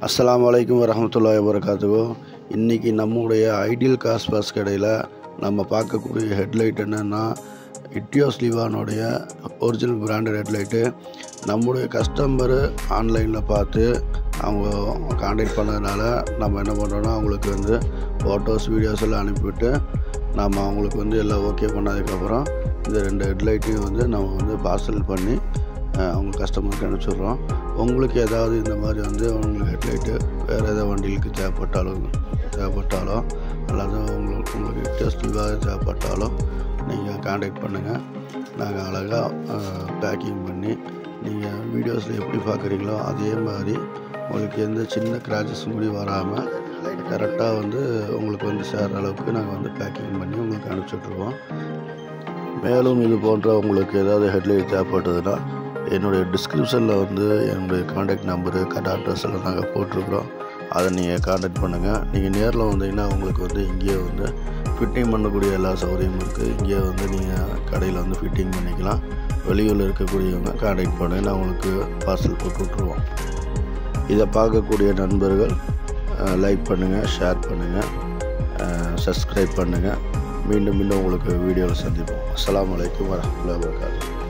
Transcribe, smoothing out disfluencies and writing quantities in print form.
அஸ்ஸலாமு வரஹ்மத்துல்லாஹி வபரகாத்துஹு. இன்றைக்கி நம்முடைய ஐடியல் கார்ஸ் பஸ் கடையில் நம்ம பார்க்கக்கூடிய ஹெட்லைட் என்னென்னா இட்டியோஸ் லிவானுடைய ஒரிஜினல் பிராண்டட் ஹெட்லைட்டு. நம்முடைய கஸ்டமரு ஆன்லைனில் பார்த்து அவங்க கான்டாக்ட் பண்ணதுனால நம்ம என்ன பண்ணுறோன்னா அவங்களுக்கு ஃபோட்டோஸ் வீடியோஸ் எல்லாம் அனுப்பிவிட்டு நம்ம அவங்களுக்கு எல்லாம் ஓகே பண்ணதுக்கப்புறம் இந்த 2 ஹெட்லைட்டையும் நம்ம பார்சல் பண்ணி அவங்க கஸ்டமருக்கு அனுப்பிச்சிடுறோம். உங்களுக்கு ஏதாவது இந்த மாதிரி உங்களுக்கு ஹெட்லைட்டு வேறு ஏதாவது வண்டிகளுக்கு தேவைப்பட்டாலோ அல்லது உங்களுக்கு டெஸ்டிவாக தேவைப்பட்டாலோ நீங்கள் கான்டாக்ட் பண்ணுங்கள். நாங்கள் அழகாக பேக்கிங் பண்ணி நீங்கள் வீடியோஸில் எப்படி பார்க்குறீங்களோ அதே மாதிரி உங்களுக்கு எந்த சின்ன கிராச்சஸ் கூட வராமல் கரெக்டாக உங்களுக்கு சேர்கிற அளவுக்கு நாங்கள் பேக்கிங் பண்ணி உங்களுக்கு அனுப்பிச்சிட்ருக்கோம். மேலும் இது போன்ற உங்களுக்கு ஏதாவது ஹெட்லைட் தேவைப்பட்டதுன்னா என்னுடைய டிஸ்கிரிப்ஷனில் என்னுடைய கான்டாக்ட் நம்பரு அட்ரஸ் எல்லாம் நாங்கள் போட்டிருக்கிறோம். அதை நீங்கள் கான்டாக்ட் பண்ணுங்கள். நீங்கள் நேரில் வந்தீங்கன்னா உங்களுக்கு இங்கேயே ஃபிட்டிங் பண்ணக்கூடிய எல்லா சௌகரியமும் இருக்குது. இங்கேயே நீங்கள் கடையில் ஃபிட்டிங் பண்ணிக்கலாம். வெளியூரில் இருக்கக்கூடியவங்க கான்டாக்ட் பண்ணி நான் உங்களுக்கு பார்சல் போட்டு விட்ருவோம். இதை பார்க்கக்கூடிய நண்பர்கள் லைக் பண்ணுங்கள், ஷேர் பண்ணுங்கள், சப்ஸ்கிரைப் பண்ணுங்கள். மீண்டும் உங்களுக்கு வீடியோவில் சந்திப்போம். அஸ்ஸலாமு அலைக்கும் வரஹ்மத்துல்லாஹி வபரகாத்துஹு.